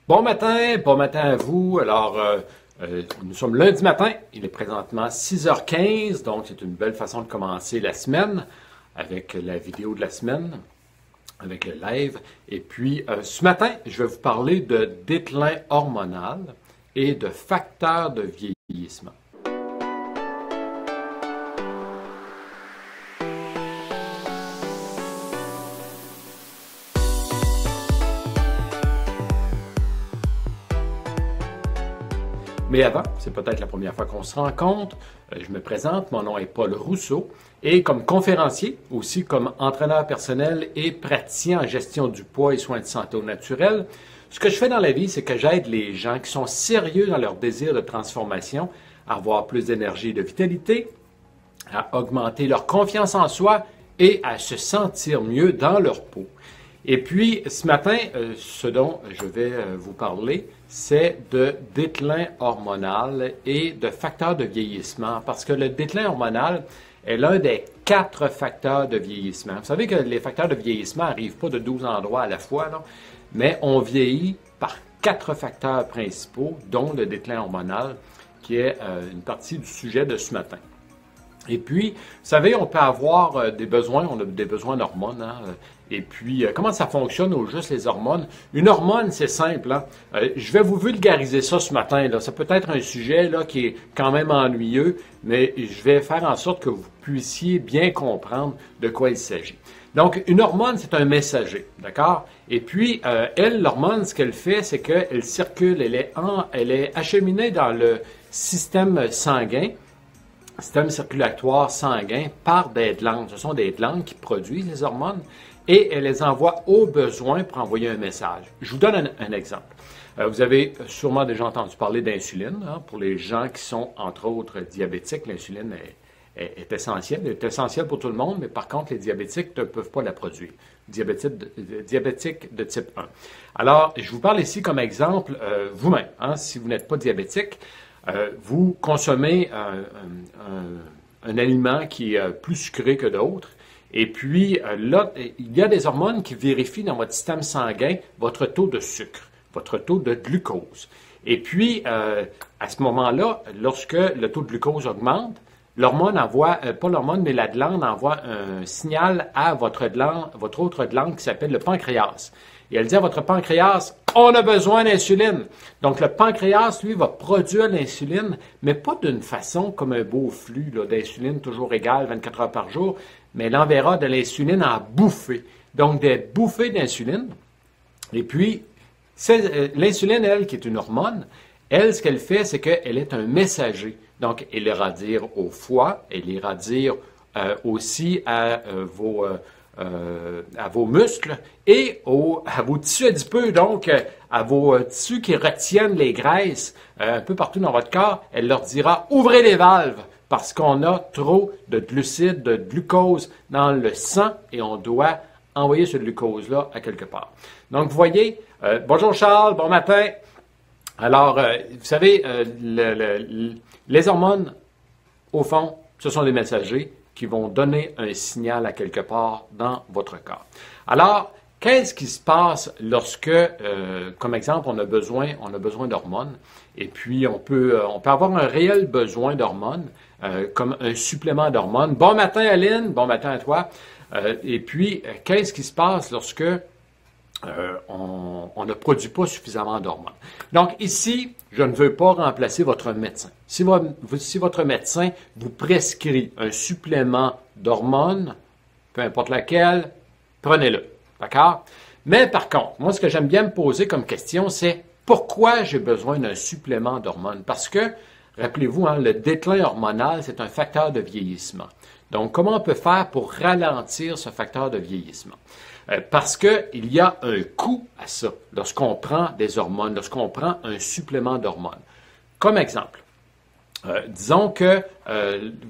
Bon matin à vous. Nous sommes lundi matin, il est présentement 6h15, donc c'est une belle façon de commencer la semaine avec la vidéo de la semaine, avec le live. Et puis, ce matin, je vais vous parler de déclin hormonal et de facteurs de vieillissement. Mais avant, c'est peut-être la première fois qu'on se rencontre, je me présente, mon nom est Paul Rousseau et comme conférencier, aussi comme entraîneur personnel et praticien en gestion du poids et soins de santé au naturel, ce que je fais dans la vie, c'est que j'aide les gens qui sont sérieux dans leur désir de transformation à avoir plus d'énergie et de vitalité, à augmenter leur confiance en soi et à se sentir mieux dans leur peau. Et puis, ce matin, ce dont je vais vous parler, c'est de déclin hormonal et de facteurs de vieillissement, parce que le déclin hormonal est l'un des 4 facteurs de vieillissement. Vous savez que les facteurs de vieillissement n'arrivent pas de 12 endroits à la fois, là, mais on vieillit par 4 facteurs principaux, dont le déclin hormonal, qui est une partie du sujet de ce matin. Et puis, vous savez, on peut avoir des besoins, on a des besoins d'hormones. Et puis, comment ça fonctionne au juste les hormones? Une hormone, c'est simple. Je vais vous vulgariser ça ce matin. Ça peut être un sujet qui est quand même ennuyeux, mais je vais faire en sorte que vous puissiez bien comprendre de quoi il s'agit. Donc, une hormone, c'est un messager, d'accord? Et puis, l'hormone, ce qu'elle fait, c'est qu'elle circule, elle est acheminée dans le système sanguin, système circulatoire sanguin par des glandes. Ce sont des glandes qui produisent les hormones et elles les envoient au besoin pour envoyer un message. Je vous donne un exemple. Vous avez sûrement déjà entendu parler d'insuline. Pour les gens qui sont, entre autres, diabétiques, l'insuline est essentielle. Elle est essentielle pour tout le monde, mais par contre, les diabétiques ne peuvent pas la produire. Diabétique de type 1. Alors, je vous parle ici comme exemple vous-même. Si vous n'êtes pas diabétique, vous consommez un aliment qui est plus sucré que d'autres. Et puis, là, il y a des hormones qui vérifient dans votre système sanguin votre taux de sucre, votre taux de glucose. Et puis, à ce moment-là, lorsque le taux de glucose augmente, l'hormone envoie, pas l'hormone, mais la glande envoie un signal à votre autre glande qui s'appelle le pancréas. Et elle dit à votre pancréas, on a besoin d'insuline. Donc, le pancréas, lui, va produire l'insuline, mais pas d'une façon comme un beau flux d'insuline toujours égal 24 heures par jour, mais elle enverra de l'insuline en bouffées. Donc, des bouffées d'insuline. Et puis, l'insuline, elle, qui est une hormone, elle, ce qu'elle fait, c'est qu'elle est un messager. Donc, elle ira dire au foie, elle ira dire aussi à vos muscles et à vos tissus adipeux, donc à vos tissus qui retiennent les graisses un peu partout dans votre corps. Elle leur dira « Ouvrez les valves » parce qu'on a trop de glucides, de glucose dans le sang et on doit envoyer ce glucose-là à quelque part. Donc, vous voyez, bonjour Charles, bon matin. Alors, vous savez, les hormones, au fond, ce sont des messagers qui vont donner un signal à quelque part dans votre corps. Alors, qu'est-ce qui se passe lorsque, comme exemple, on a besoin d'hormones, et puis on peut avoir un réel besoin d'hormones, comme un supplément d'hormones. Bon matin Aline, bon matin à toi. Et puis, qu'est-ce qui se passe lorsque on ne produit pas suffisamment d'hormones? Donc ici, je ne veux pas remplacer votre médecin. Si votre médecin vous prescrit un supplément d'hormones, peu importe laquelle, prenez-le. D'accord? Mais par contre, moi, ce que j'aime bien me poser comme question, c'est pourquoi j'ai besoin d'un supplément d'hormones? Parce que, rappelez-vous, le déclin hormonal, c'est un facteur de vieillissement. Donc, comment on peut faire pour ralentir ce facteur de vieillissement? Parce qu'il y a un coût à ça lorsqu'on prend des hormones, lorsqu'on prend un supplément d'hormones. Comme exemple, disons que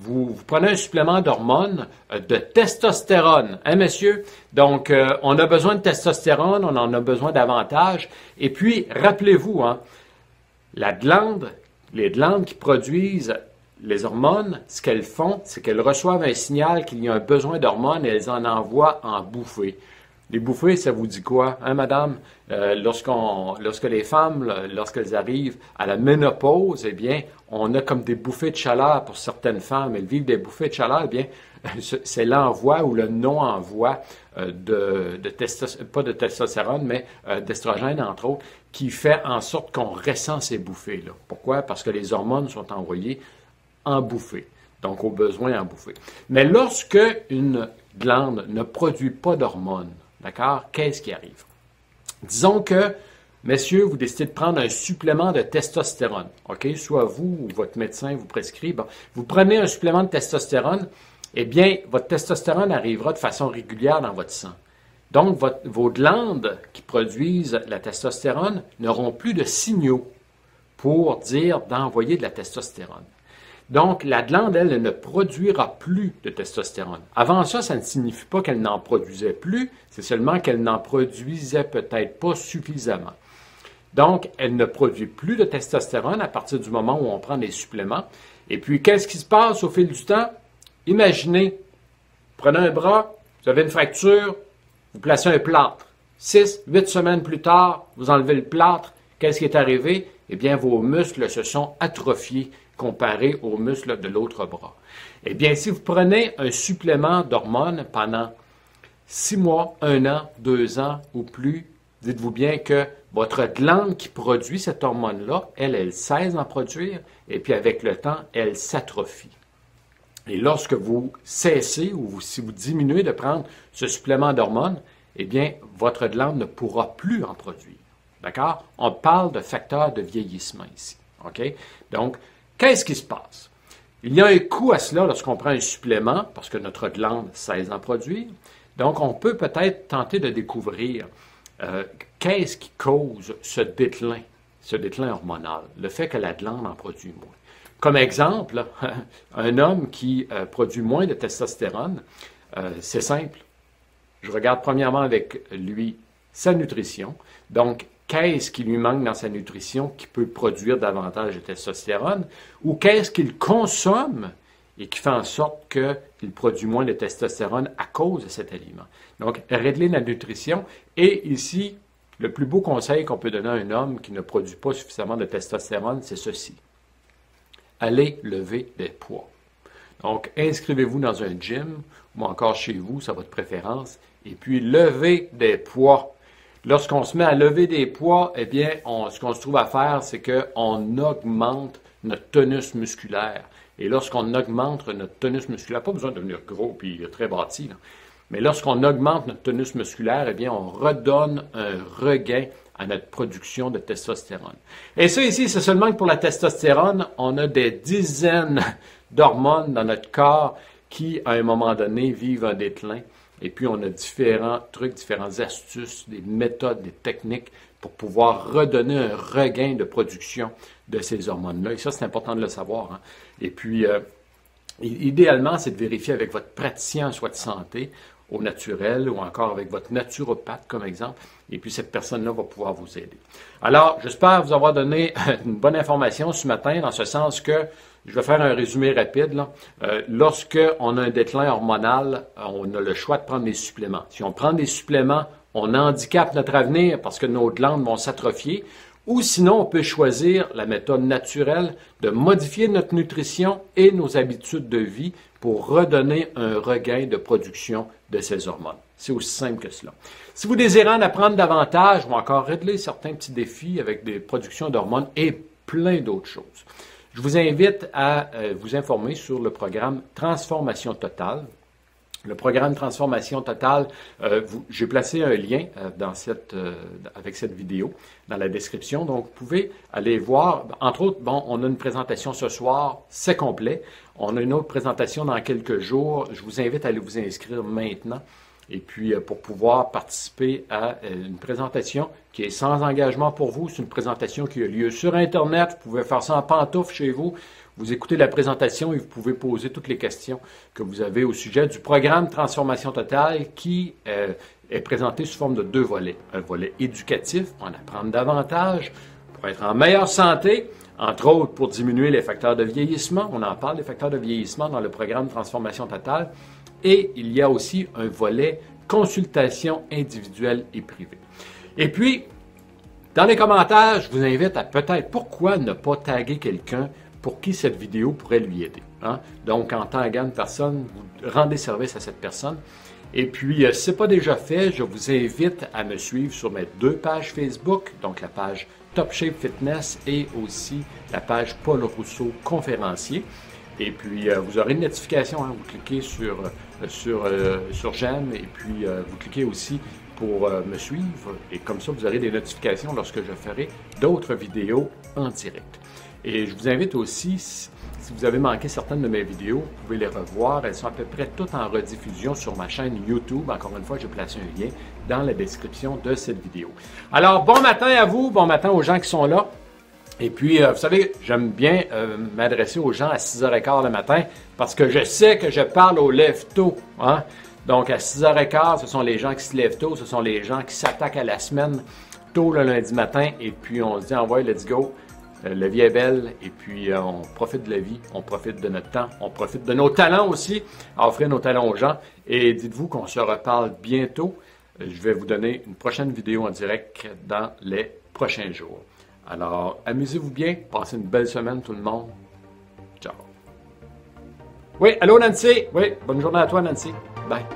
vous prenez un supplément d'hormones de testostérone, hein, messieurs? Donc, on a besoin de testostérone, on en a besoin davantage. Et puis, rappelez-vous, les glandes qui produisent les hormones, ce qu'elles font, c'est qu'elles reçoivent un signal qu'il y a un besoin d'hormones et elles en envoient en bouffée. Les bouffées, ça vous dit quoi, hein, madame? Lorsque les femmes, lorsqu'elles arrivent à la ménopause, eh bien, on a comme des bouffées de chaleur pour certaines femmes. Elles vivent des bouffées de chaleur, eh bien, c'est l'envoi ou le non-envoi pas de testostérone, mais d'estrogène, entre autres, qui fait en sorte qu'on ressent ces bouffées-là. Pourquoi? Parce que les hormones sont envoyées en bouffées, donc au besoin en bouffées. Mais lorsque une glande ne produit pas d'hormones, d'accord, qu'est-ce qui arrive? Disons que, messieurs, vous décidez de prendre un supplément de testostérone, OK? Soit vous ou votre médecin vous prescrit. Bon, vous prenez un supplément de testostérone, eh bien, votre testostérone arrivera de façon régulière dans votre sang. Donc, vos glandes qui produisent la testostérone n'auront plus de signaux pour dire d'envoyer de la testostérone. Donc, la glande, elle ne produira plus de testostérone. Avant ça, ça ne signifie pas qu'elle n'en produisait plus, c'est seulement qu'elle n'en produisait peut-être pas suffisamment. Donc, elle ne produit plus de testostérone à partir du moment où on prend des suppléments. Et puis, qu'est-ce qui se passe au fil du temps? Imaginez, prenez un bras, vous avez une fracture, vous placez un plâtre. 6, 8 semaines plus tard, vous enlevez le plâtre. Qu'est-ce qui est arrivé? Eh bien, vos muscles se sont atrophiés comparés aux muscles de l'autre bras. Eh bien, si vous prenez un supplément d'hormones pendant 6 mois, 1 an, 2 ans ou plus, dites-vous bien que votre glande qui produit cette hormone-là, elle cesse d'en produire et puis avec le temps, elle s'atrophie. Et lorsque vous cessez ou si vous diminuez de prendre ce supplément d'hormones, eh bien, votre glande ne pourra plus en produire. D'accord? On parle de facteur de vieillissement ici. OK? Donc, qu'est-ce qui se passe? Il y a un coût à cela lorsqu'on prend un supplément, parce que notre glande cesse d'en produire. Donc, on peut peut-être tenter de découvrir qu'est-ce qui cause ce déclin hormonal, le fait que la glande en produit moins. Comme exemple, un homme qui produit moins de testostérone, c'est simple. Je regarde premièrement avec lui sa nutrition. Donc, qu'est-ce qui lui manque dans sa nutrition qui peut produire davantage de testostérone? Ou qu'est-ce qu'il consomme et qui fait en sorte qu'il produit moins de testostérone à cause de cet aliment? Donc, régler la nutrition. Et ici, le plus beau conseil qu'on peut donner à un homme qui ne produit pas suffisamment de testostérone, c'est ceci. Allez lever des poids. Donc, inscrivez-vous dans un gym ou encore chez vous, c'est votre préférence, et puis levez des poids. Lorsqu'on se met à lever des poids, eh bien, ce qu'on se trouve à faire, c'est qu'on augmente notre tonus musculaire. Et lorsqu'on augmente notre tonus musculaire, pas besoin de devenir gros puis très bâti, là, mais lorsqu'on augmente notre tonus musculaire, eh bien, on redonne un regain à notre production de testostérone. Et ça ici, c'est seulement que pour la testostérone, on a des dizaines d'hormones dans notre corps qui, à un moment donné, vivent un déclin. Et puis, on a différents trucs, différentes astuces, des méthodes, des techniques pour pouvoir redonner un regain de production de ces hormones-là. Et ça, c'est important de le savoir, hein. Et puis, idéalement, c'est de vérifier avec votre praticien en soins de santé, au naturel ou encore avec votre naturopathe comme exemple. Et puis, cette personne-là va pouvoir vous aider. Alors, j'espère vous avoir donné une bonne information ce matin, dans ce sens que je vais faire un résumé rapide, là. Lorsque on a un déclin hormonal, on a le choix de prendre des suppléments. Si on prend des suppléments, on handicape notre avenir parce que nos glandes vont s'atrophier. Ou sinon, on peut choisir la méthode naturelle de modifier notre nutrition et nos habitudes de vie pour redonner un regain de production de ces hormones. C'est aussi simple que cela. Si vous désirez en apprendre davantage ou encore régler certains petits défis avec des productions d'hormones et plein d'autres choses, je vous invite à vous informer sur le programme Transformation Totale. Le programme Transformation Totale, j'ai placé un lien avec cette vidéo dans la description. Donc, vous pouvez aller voir. Entre autres, bon, on a une présentation ce soir, c'est complet. On a une autre présentation dans quelques jours. Je vous invite à aller vous inscrire maintenant. Et puis, pour pouvoir participer à une présentation qui est sans engagement pour vous. C'est une présentation qui a lieu sur Internet. Vous pouvez faire ça en pantoufle chez vous. Vous écoutez la présentation et vous pouvez poser toutes les questions que vous avez au sujet du programme Transformation Totale qui est présenté sous forme de 2 volets. Un volet éducatif pour en apprendre davantage, pour être en meilleure santé, entre autres pour diminuer les facteurs de vieillissement. On en parle des facteurs de vieillissement dans le programme Transformation Totale. Et il y a aussi un volet consultation individuelle et privée. Et puis, dans les commentaires, je vous invite à peut-être pourquoi ne pas taguer quelqu'un pour qui cette vidéo pourrait lui aider. Hein? Donc, en taguant une personne, vous rendez service à cette personne. Et puis, si ce n'est pas déjà fait, je vous invite à me suivre sur mes 2 pages Facebook, donc la page Top Shape Fitness et aussi la page Paul Rousseau conférencier. Et puis, vous aurez une notification, hein, vous cliquez sur j'aime et puis vous cliquez aussi pour me suivre. Et comme ça, vous aurez des notifications lorsque je ferai d'autres vidéos en direct. Et je vous invite aussi, si vous avez manqué certaines de mes vidéos, vous pouvez les revoir. Elles sont à peu près toutes en rediffusion sur ma chaîne YouTube. Encore une fois, j'ai placé un lien dans la description de cette vidéo. Alors, bon matin à vous, bon matin aux gens qui sont là. Et puis, vous savez, j'aime bien m'adresser aux gens à 6h15 le matin parce que je sais que je parle aux lève-tôt. Hein? Donc, à 6h15, ce sont les gens qui se lèvent tôt, ce sont les gens qui s'attaquent à la semaine tôt le lundi matin. Et puis, on se dit, envoie, let's go. La vie est belle et puis on profite de la vie, on profite de notre temps, on profite de nos talents aussi, à offrir nos talents aux gens. Et dites-vous qu'on se reparle bientôt. Je vais vous donner une prochaine vidéo en direct dans les prochains jours. Alors, amusez-vous bien, passez une belle semaine tout le monde. Ciao. Oui, allô Nancy? Oui, bonne journée à toi Nancy. Bye.